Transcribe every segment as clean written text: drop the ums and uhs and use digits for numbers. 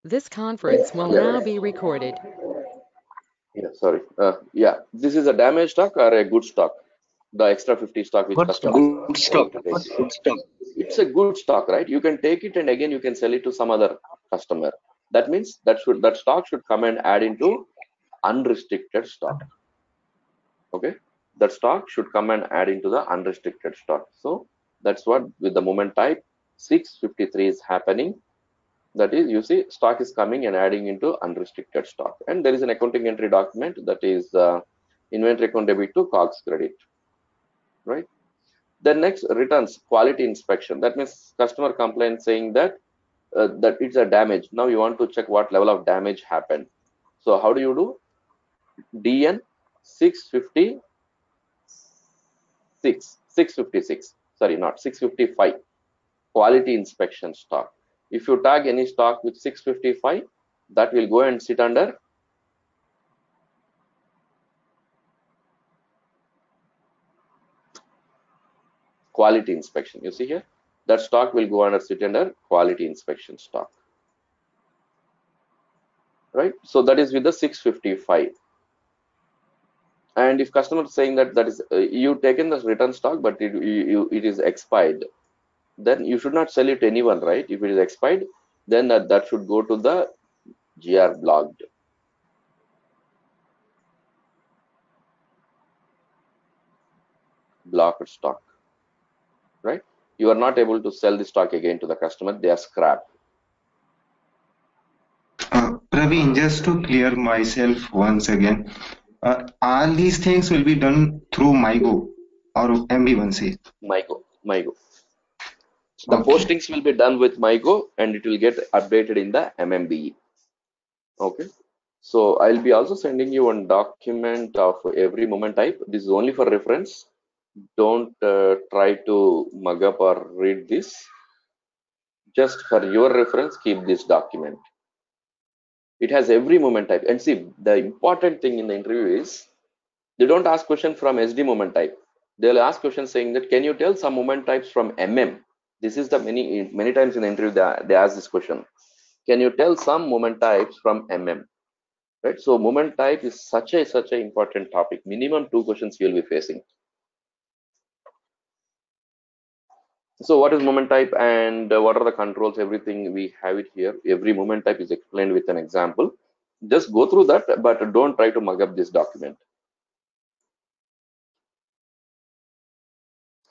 This conference will now be recorded. Yeah, sorry. Yeah, this is a damaged stock or a good stock? The extra 50 stock which Good customer stock. is Good going stock. to take. Good stock. It's a good stock, right? You can take it and again you can sell it to some other customer. That means that stock should come and add into unrestricted stock. Okay, that stock should come and add into the unrestricted stock. So that's what with the moment type 653 is happening. That is, you see, stock is coming and adding into unrestricted stock, and there is an accounting entry document that is inventory account debit to COGS credit, right? Then next, returns quality inspection. That means customer complaint saying that that it's a damage. Now you want to check what level of damage happened. So how do you do? DN 656, 656. Sorry, not 655. Quality inspection stock. If you tag any stock with 655, that will go and sit under quality inspection. You see here, that stock will go under sit under quality inspection stock, right? So that is with the 655. And if customer is saying that is you taken the return stock but it is expired, then you should not sell it to anyone, right? If it is expired, then that should go to the GR blocked stock, right? You are not able to sell the stock again to the customer. They are scrap. Praveen, just to clear myself once again, all these things will be done through MyGo or MB1C. MyGo. The Okay. postings will be done with MyGo and it will get updated in the MMBE. Okay. So I'll be also sending you one document of every moment type. This is only for reference. Don't try to mug up or read this. Just for your reference, keep this document. It has every moment type. And see, the important thing in the interview is they don't ask question from SD moment type. They'll ask questions saying that, can you tell some moment types from MM? This is the many times in the interview they ask this question. Can you tell some moment types from MM? Right? So moment type is such a important topic. Minimum 2 questions you will be facing. So what is moment type and what are the controls? Everything we have it here. Every moment type is explained with an example. Just go through that, but don't try to mug up this document.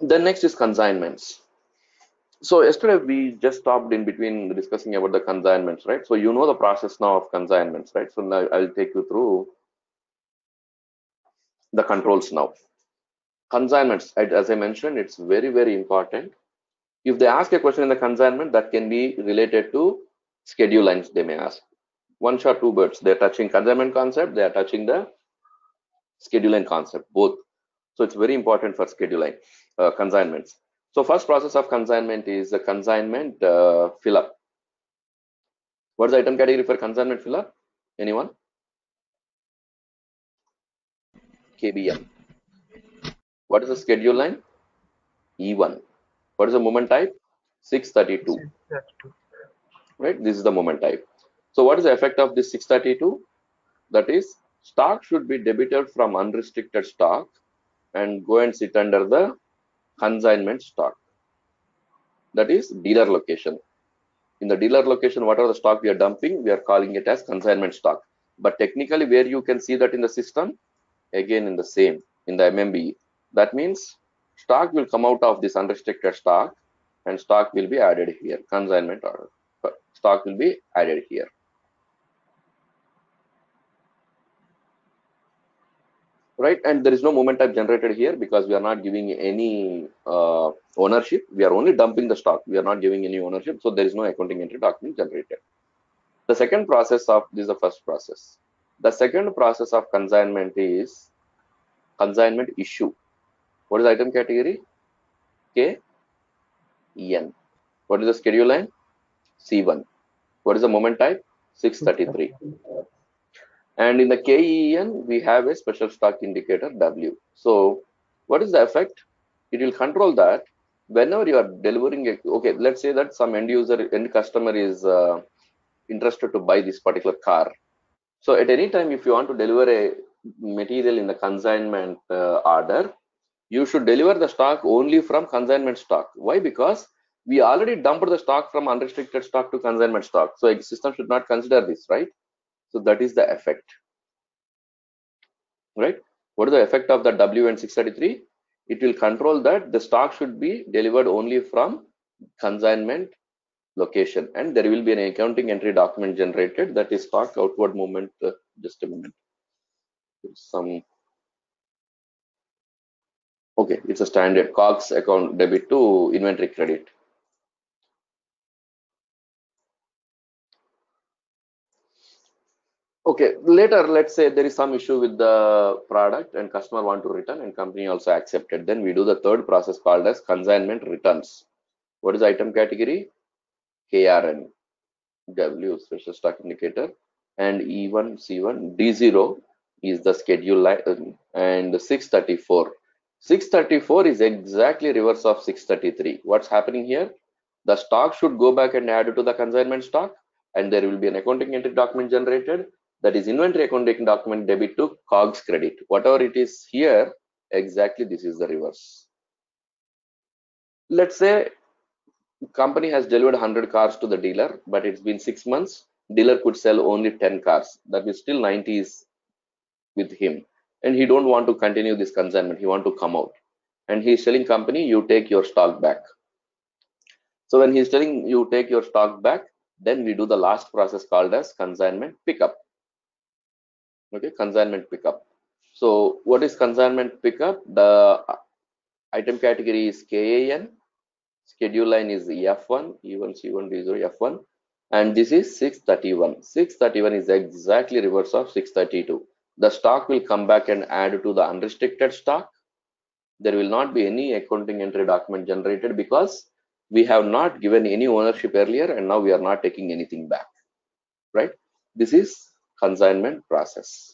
Then next is consignments. So yesterday we just stopped in between discussing about the consignments, right? So you know the process now of consignments, right? So now I'll take you through the controls now. Consignments, as I mentioned, it's very important. If they ask a question in the consignment, that can be related to schedule lines, they may ask. One shot, two birds. They're touching consignment concept, they are touching the schedule line concept, both. So it's very important for schedule line consignments. So first process of consignment is the consignment fill up. What is the item category for consignment fill up? Anyone? KBM. What is the schedule line? E1. What is the moment type? 632. Right? This is the moment type. So what is the effect of this 632? That is, stock should be debited from unrestricted stock and go and sit under the consignment stock. That is dealer location. In the dealer location, whatever the stock we are dumping, we are calling it as consignment stock. But technically, where you can see that in the system, again in the same, in the MMB, that means stock will come out of this unrestricted stock and stock will be added here. Consignment order. Stock will be added here. Right, and there is no moment type generated here because we are not giving any ownership. We are only dumping the stock. We are not giving any ownership, so there is no accounting entry document generated. The second process of this is the first process. The second process of consignment is consignment issue. What is the item category? KEN. What is the schedule line? C1. What is the moment type? 633. And in the KEN, we have a special stock indicator W. So what is the effect? It will control that whenever you are delivering a, okay, let's say that some end user, end customer is interested to buy this particular car. So at any time, if you want to deliver a material in the consignment order, you should deliver the stock only from consignment stock. Why? Because we already dumped the stock from unrestricted stock to consignment stock. So a system should not consider this, right? So that is the effect, right? What is the effect of the W and 633? It will control that the stock should be delivered only from consignment location, and there will be an accounting entry document generated, that is stock outward movement. Just a moment. Okay, it's a standard COGS account debit to inventory credit. Okay, later, let's say there is some issue with the product and customer want to return and company also accepted. Then we do the third process called as consignment returns. What is the item category? KRN, W, special stock indicator, and E1, C1, D0 is the schedule line, and 634. 634 is exactly reverse of 633. What's happening here? The stock should go back and add to the consignment stock, and there will be an accounting entry document generated, that is inventory accounting document debit to COGS credit. Whatever it is here, exactly this is the reverse. Let's say company has delivered 100 cars to the dealer, but it's been 6 months. Dealer could sell only 10 cars. That is still 90 is with him, and he don't want to continue this consignment. He want to come out, and he's telling company, you take your stock back. So when he's telling you take your stock back, then we do the last process called as consignment pickup. Okay, consignment pickup. So what is consignment pickup? The item category is KAN, schedule line is F1, E1, C1, D0, F1, and this is 631. 631 is exactly reverse of 632. The stock will come back and add to the unrestricted stock. There will not be any accounting entry document generated because we have not given any ownership earlier, and now we are not taking anything back, right? This is consignment process.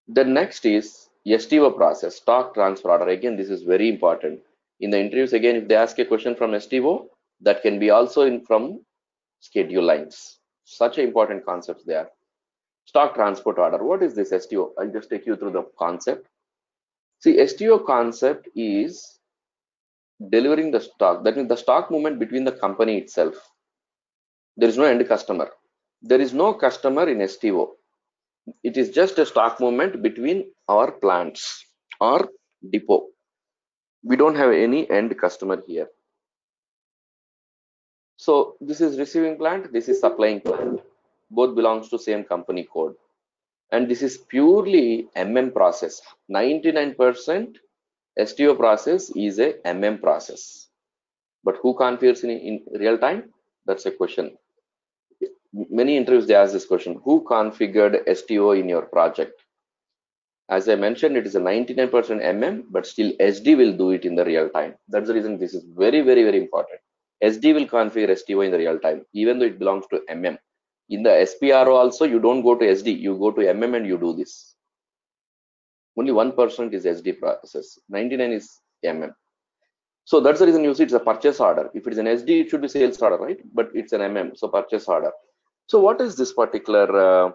The next is STO process, stock transfer order. Again, this is very important. In the interviews, again, if they ask a question from STO, that can be also from schedule lines. Such important concepts there. Stock transport order. What is this STO? I'll just take you through the concept. See, STO concept is delivering the stock. That means the stock movement between the company itself. There is no end customer. There is no customer in STO. It is just a stock movement between our plants or depot. We don't have any end customer here. So this is receiving plant, this is supplying plant. Both belongs to same company code. And this is purely process. 99% STO process is a process. But who configures in real time? That's a question. Many interviews they ask this question: who configured STO in your project? As I mentioned, it is a 99% but still SD will do it in the real time. That's the reason this is very, very, very important. SD will configure STO in the real time, even though it belongs to In the SPRO also, you don't go to SD, you go to and you do this. Only 1% is SD process, 99 is So that's the reason you see it's a purchase order. If it is an SD, it should be sales order, right? But it's an so purchase order. So what is this particular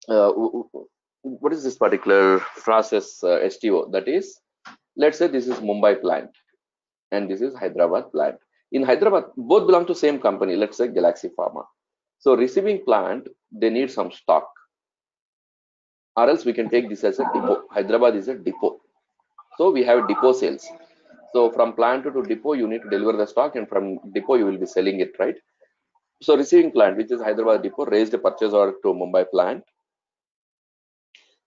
what is this particular process STO? That is, let's say this is Mumbai plant and this is Hyderabad plant. In Hyderabad, both belong to same company, let's say Galaxy Pharma. So receiving plant, they need some stock, or else we can take this as a depot. Hyderabad is a depot. So we have depot sales. So from plant to depot, you need to deliver the stock, and from depot, you will be selling it, right? So receiving plant, which is Hyderabad depot, raised a purchase order to Mumbai plant.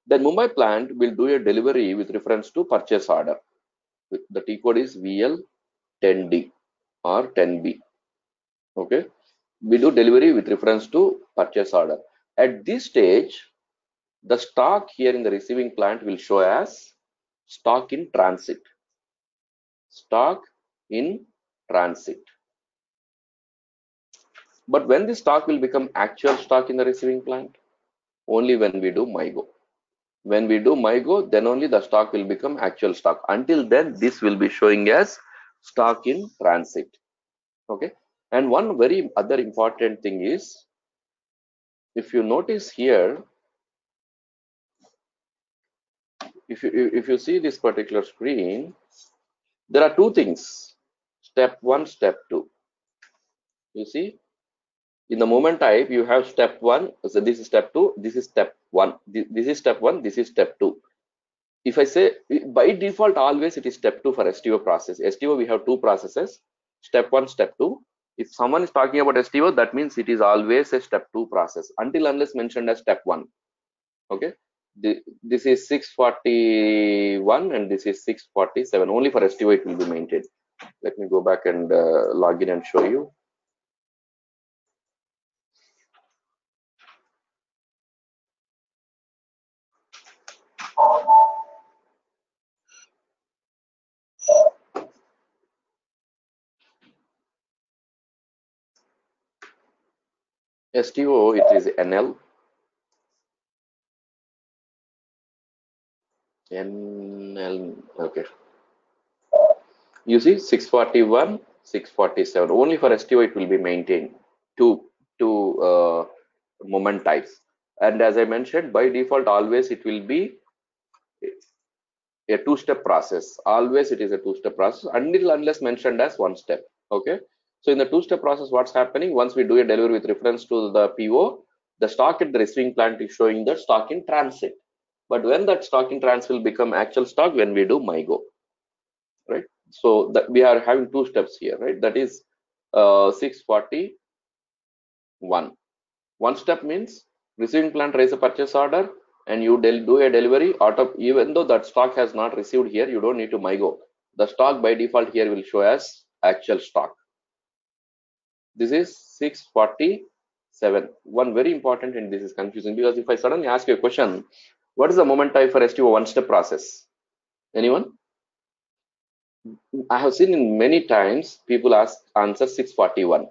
Then Mumbai plant will do a delivery with reference to purchase order. The T code is VL10D or 10B. Okay, we do delivery with reference to purchase order. At this stage, the stock here in the receiving plant will show as stock in transit. Stock in transit. But when the stock will become actual stock in the receiving plant? Only when we do MIGO. When we do MIGO, then only the stock will become actual stock. Until then, this will be showing as stock in transit. Okay. And one very other important thing is, if you notice here, if you see this particular screen, there are two things: step 1, step 2. You see, in the moment type, you have step 1. So this is step 2. This is step 1. This is step 1. This is step 2. If I say by default, always it is step 2 for STO process. STO, we have two processes: step 1, step 2. If someone is talking about STO, that means it is always a step 2 process until unless mentioned as step 1. Okay, this is 641 and this is 647. Only for STO it will be maintained. Let me go back and log in and show you. STO, it is NL. Okay. You see 641, 647. Only for STO it will be maintained. Two moment types. And as I mentioned, by default, always it will be a two-step process. Always it is a two-step process until unless mentioned as one step. Okay. So in the two-step process, what's happening? Once we do a delivery with reference to the PO, the stock at the receiving plant is showing the stock in transit. But when that stock in transit will become actual stock when we do MIGO, right? So that we are having two steps here, right? That is 641. One step means receiving plant raise a purchase order and you do a delivery out of, even though that stock has not received here, you don't need to MIGO. The stock by default here will show as actual stock. This is 647. One very important, and this is confusing because if I suddenly ask you a question, what is the moment type for STO one step process? Anyone? I have seen in many times people answer 641.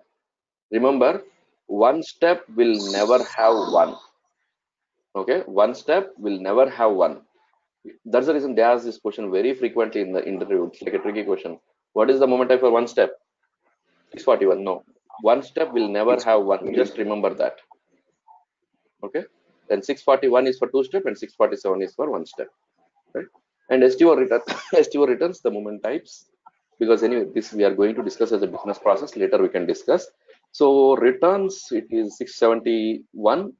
Remember, one step will never have one. Okay, one step will never have one. That's the reason they ask this question very frequently in the interview. It's like a tricky question. What is the moment type for one step? 641. No, one step will never have one. Just remember that. Okay, and 641 is for two step and 647 is for one step. Right? And STO return STO returns the moment types, because anyway this we are going to discuss as a business process. Later we can discuss. So returns, it is 671,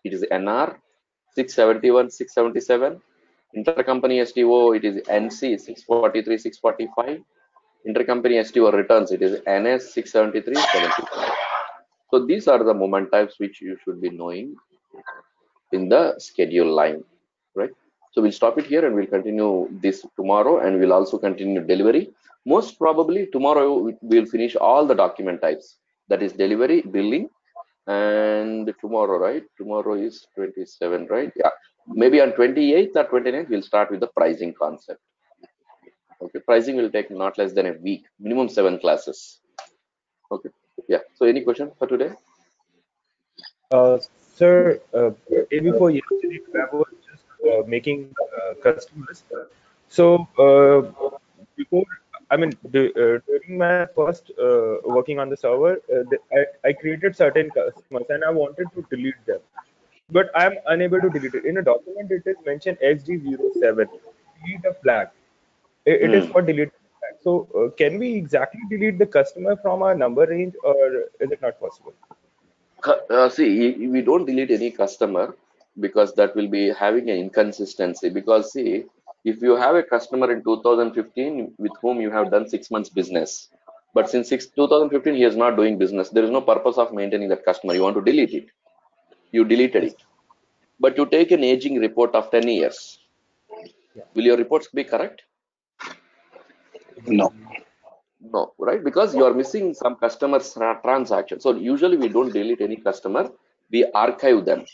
it is NR. 671, 677. Intercompany STO, it is NC 643, 645. Intercompany STO returns, it is NS 673, 75. So these are the moment types which you should be knowing in the schedule line, right? So we'll stop it here and we'll continue this tomorrow, and we'll also continue delivery. Most probably tomorrow we'll finish all the document types, that is delivery, billing, and tomorrow, right? Tomorrow is 27, right? Yeah, maybe on 28th or 29th we'll start with the pricing concept. Okay, pricing will take not less than a week, minimum 7 classes. Okay, yeah. So any question for today? Sir, day before yesterday, I was just making customers. So before, I mean, during my first working on the server, I created certain customers and I wanted to delete them, but I'm unable to delete it. In a document, it is mentioned XG07, delete a flag. It is for delete flag. So can we exactly delete the customer from our number range, or is it not possible? See, we don't delete any customer because that will be having an inconsistency. Because see, if you have a customer in 2015 with whom you have done 6 months business, but since 2015 he is not doing business, there is no purpose of maintaining that customer. You want to delete it, you deleted it, but you take an aging report of 10 years. Yeah. Will your reports be correct? No. No, right? Because you are missing some customers transaction. So usually we don't delete any customer, we archive them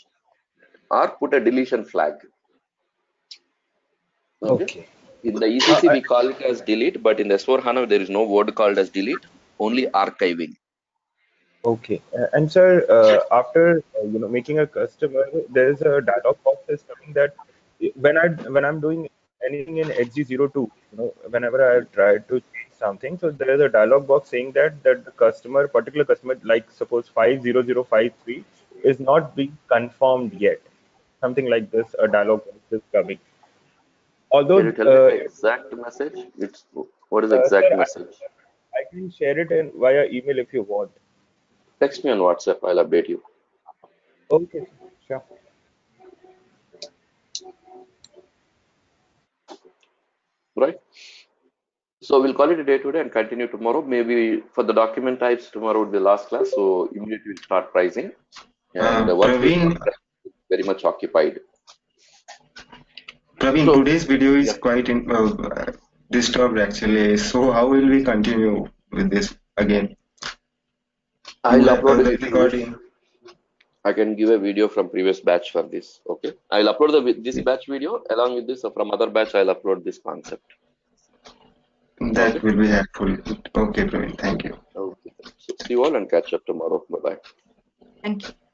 or put a deletion flag. Okay. In the ECC we call it as delete, but in the S4HANA there is no word called as delete, only archiving. Okay. And sir, after making a customer, there is a dialog box is coming that when I'm doing anything in XG02, whenever I try to change something. So there is a dialog box saying that the customer, particular customer, like suppose 50053, is not being confirmed yet. Something like this, a dialog box is coming. Although, Can you tell me the exact message? What is the exact sir, message? I can share it in via email if you want. Text me on WhatsApp. I'll update you. Okay, sure. Right? So we'll call it a day today and continue tomorrow. Maybe for the document types, tomorrow would be the last class. So immediately we'll start pricing. And once we Praveen, start pricing, very much occupied. Praveen, So, today's video is yeah, quite disturbed actually. So how will we continue with this again? You I'll have upload it the if you wish. recording. I can give a video from previous batch for this. Okay. I'll upload this batch video along with this from other batch. I'll upload this concept. That Okay. will be helpful. Okay, Praveen. Thank you. Okay. So see you all and catch up tomorrow. Bye bye. Thank you.